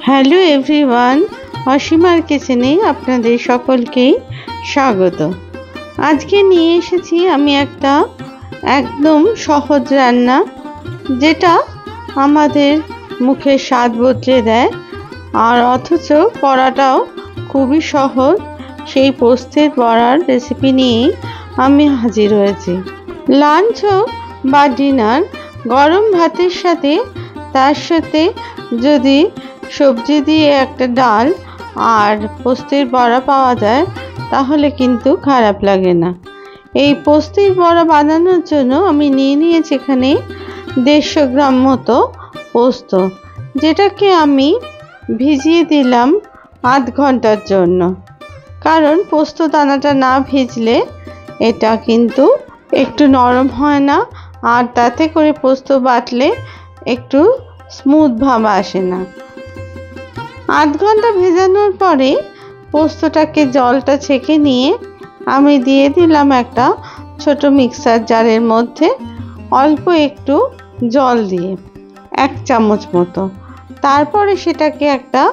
Hello everyone, অসীমার কিচেনে আপনাদের সকলকেই স্বাগত। আজকে নিয়ে এসেছি আমি একটা একদম সহজ রান্না, যেটা আমাদের মুখের স্বাদ বদলে দেয়, আর অথচ করাটাও খুবই সহজ। সেই পোস্তের বড়ার রেসিপি নিয়েই আমি হাজির হয়েছি। লাঞ্চ হোক বা ডিনার, গরম ভাতের সাথে তার সাথে যদি সবজি দিয়ে একটা ডাল আর পোস্তের বড়া পাওয়া যায় তাহলে কিন্তু খারাপ লাগে না। এই পোস্তের বড়া বানানোর জন্য আমি নিয়ে নিয়েছি এখানে 150 গ্রাম মতো পোস্ত, যেটাকে আমি ভিজিয়ে দিলাম আধ ঘন্টার জন্য। কারণ পোস্ত দানাটা না ভিজলে এটা কিন্তু একটু নরম হয় না, আর তাতে করে পোস্ত বাটলে একটু স্মুথ ভাব আসে না। আধ ঘন্টা ভেজানোর পরে পোস্তটাকে জলটা ছেঁকে নিয়ে আমি দিয়ে দিলাম একটা ছোট মিক্সার জারের মধ্যে অল্প একটু জল দিয়ে 1 চামচ মতো। তারপরে সেটাকে একটা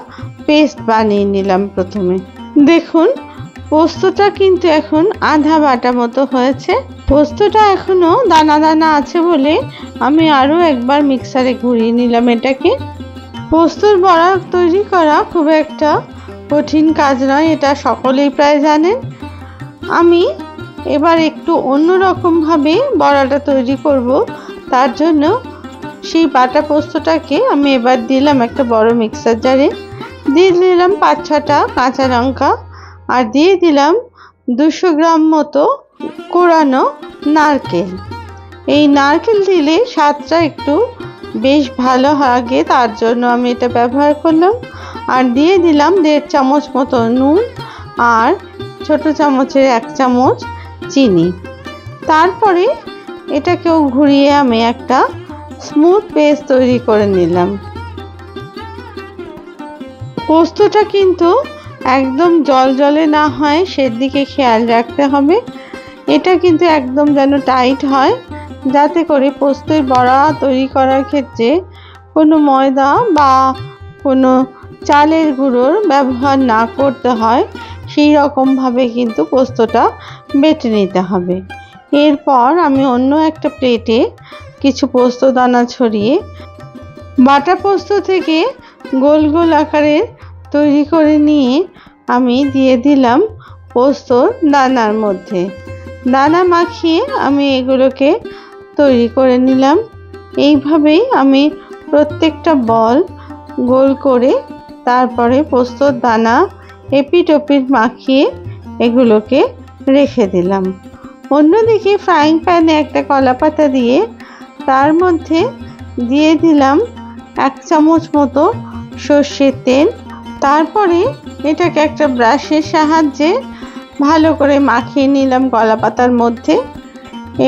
পেস্ট বানিয়ে নিলাম। প্রথমে দেখুন পোস্তটা কিন্তু এখন আধা বাটা মতো হয়েছে। পোস্তটা এখনো দানা দানা আছে বলে আমি আরও একবার মিক্সারে ঘুরিয়ে নিলাম এটাকে। পোস্তর বড়া তৈরি করা খুব একটা কঠিন কাজ নয়, এটা সকলেই প্রায় জানেন। আমি এবার একটু অন্যরকমভাবে বড়াটা তৈরি করব। তার জন্য সেই বাটা পোস্তটাকে আমি এবার দিলাম একটা বড় মিক্সার জারে, দিয়ে দিলাম 5-6টা কাঁচা লঙ্কা, আর দিয়ে দিলাম 200 গ্রাম মতো কোরানো নারকেল। এই নারকেল দিলে স্বাদটা একটু বেশ ভালো লাগে, তার জন্য আমি এটা ব্যবহার করলাম। আর দিয়ে দিলাম 1.5 চামচ মতো নুন আর ছোট চামচের 1 চামচ চিনি। তারপরে এটাকেও ঘুরিয়ে আমি একটা স্মুথ পেস্ট তৈরি করে নিলাম। পোস্তটা কিন্তু একদম জলজলে না হয় সেদিকে খেয়াল রাখতে হবে। এটা কিন্তু একদম যেন টাইট হয়, যাতে করে পোস্তের বড়া তৈরি করার ক্ষেত্রে কোনো ময়দা বা কোনো চালের গুঁড়োর ব্যবহার না করতে হয়। সেই রকমভাবে কিন্তু পোস্তটা বেটে নিতে হবে। এরপর আমি অন্য একটা প্লেটে কিছু পোস্ত দানা ছড়িয়ে বাটা পোস্ত থেকে গোল গোল আকারের তৈরি করে নিয়ে আমি দিয়ে দিলাম পোস্তর দানার মধ্যে। দানা মাখিয়ে আমি এগুলোকে তৈরি করে নিলাম। এইভাবেই আমি প্রত্যেকটা বল গোল করে তারপরে পোস্তর দানা এপিট ওপিট মাখিয়ে এগুলোকে রেখে দিলাম। অন্যদিকে ফ্রাইং প্যানে একটা কলা পাতা দিয়ে তার মধ্যে দিয়ে দিলাম 1 চামচ মতো সর্ষের তেল। তারপরে এটাকে একটা ব্রাশের সাহায্যে ভালো করে মাখিয়ে নিলাম কলা পাতার মধ্যে।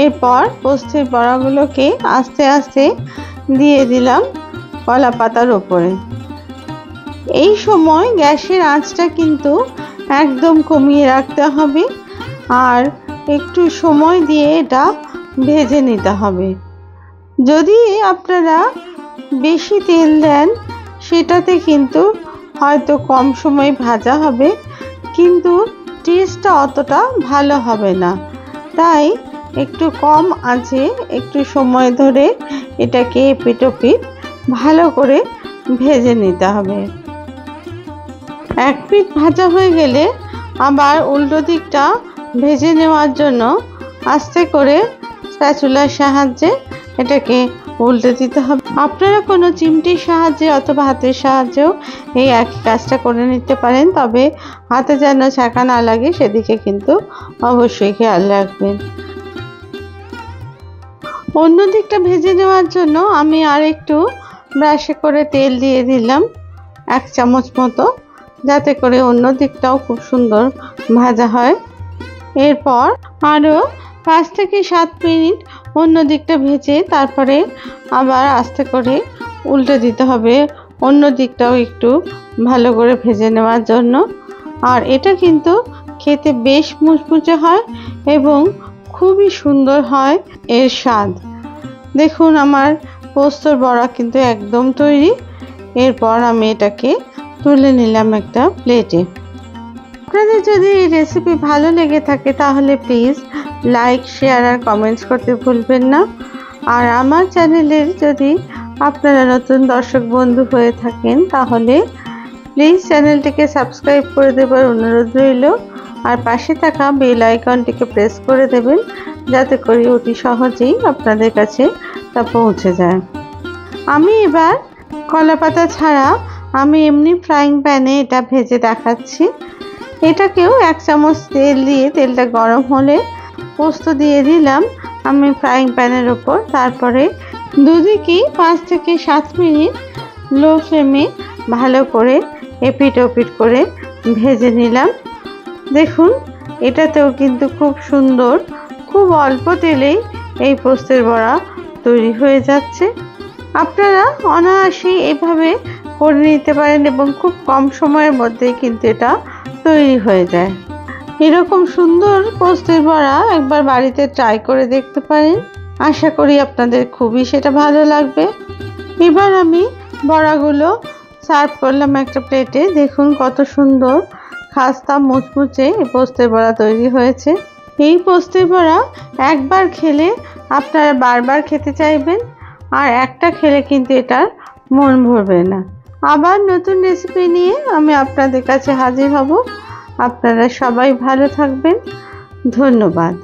এরপর পোস্তের বড়াগুলোকে আস্তে আস্তে দিয়ে দিলাম কলা পাতার ওপরে। এই সময় গ্যাসের আঁচটা কিন্তু একদম কমিয়ে রাখতে হবে, আর একটু সময় দিয়ে এটা ভেজে নিতে হবে। যদি আপনারা বেশি তেল দেন সেটাতে কিন্তু হয়তো কম সময় ভাজা হবে, কিন্তু টেস্টটা অতটা ভালো হবে না। তাই একটু কম আঁচে একটু সময় ধরে এটাকে এপিট ওপিট ভালো করে ভেজে নিতে হবে। এক পিঠ ভাজা হয়ে গেলে আবার উল্টো দিকটা ভেজে নেওয়ার জন্য আস্তে করে স্প্যাচুলার সাহায্যে এটাকে উল্টে দিতে হবে। আপনারা কোনো চিমটির সাহায্যে অথবা হাতের সাহায্যেও এই একই কাজটা করে নিতে পারেন, তবে হাতে যেন ছ্যাঁকা না লাগে সেদিকে কিন্তু অবশ্যই খেয়াল রাখবেন। অন্য দিকটা ভেজে নেওয়ার জন্য আমি আর একটু ব্রাশে করে তেল দিয়ে দিলাম 1 চামচ মতো, যাতে করে অন্য দিকটাও খুব সুন্দর ভাজা হয়। এরপর আরও 5 থেকে 7 মিনিট অন্য দিকটা ভেজে তারপরে আবার আস্তে করে উল্টে দিতে হবে, অন্য দিকটাও একটু ভালো করে ভেজে নেওয়ার জন্য। আর এটা কিন্তু খেতে বেশ মুচমুচে হয় এবং খুবই সুন্দর হয় এর স্বাদ। দেখুন আমার পোস্তর বড়া কিন্তু একদম তৈরি। এরপর আমি এটাকে তুলে নিলাম একটা প্লেটে। আপনাদের যদি এই রেসিপি ভালো লেগে থাকে তাহলে প্লিজ লাইক, শেয়ার আর কমেন্টস করতে ভুলবেন না। আর আমার চ্যানেলের যদি আপনারা নতুন দর্শক বন্ধু হয়ে থাকেন তাহলে প্লিজ চ্যানেলটিকে সাবস্ক্রাইব করে দেবার অনুরোধ রইল। আর পাশে থাকা বেল আইকনটিকে প্রেস করে দেবেন যাতে করে অতি সহজেই আপনাদের কাছে তা পৌঁছে যায়। আমি এবার কলাপাতা ছাড়া আমি এমনি ফ্রাইং প্যানে এটা ভেজে দেখাচ্ছি। এটাকেও 1 চামচ তেল দিয়ে, তেলটা গরম হলে পোস্ত দিয়ে দিলাম আমি ফ্রাইং প্যানের ওপর। তারপরে দুদিকেই 5 থেকে 7 মিনিট লো ফ্লেমে ভালো করে এপিট ওপিট করে ভেজে নিলাম। দেখুন এটাতেও কিন্তু খুব সুন্দর, খুব অল্প তেলেই এই পোস্তের বড়া তৈরি হয়ে যাচ্ছে। আপনারা অনায়াসেই এভাবে করে নিতে পারেন এবং খুব কম সময়ের মধ্যেই কিন্তু এটা তৈরি হয়ে যায়। এরকম সুন্দর পোস্তের বড়া একবার বাড়িতে ট্রাই করে দেখতে পারেন। আশা করি আপনাদের খুবই সেটা ভালো লাগবে। এবার আমি বড়াগুলো সার্ভ করলাম একটা প্লেটে। দেখুন কত সুন্দর খাস্তা মুচমুচে এই পোস্তের বড়া তৈরি হয়েছে। এই পোস্তের বড়া একবার খেলে আপনারা বারবার খেতে চাইবেন, আর একটা খেলে কিন্তু এটার মন ভরবে না। আবার নতুন রেসিপি নিয়ে আমি আপনাদের কাছে হাজির হব। আপনারা সবাই ভালো থাকবেন। ধন্যবাদ।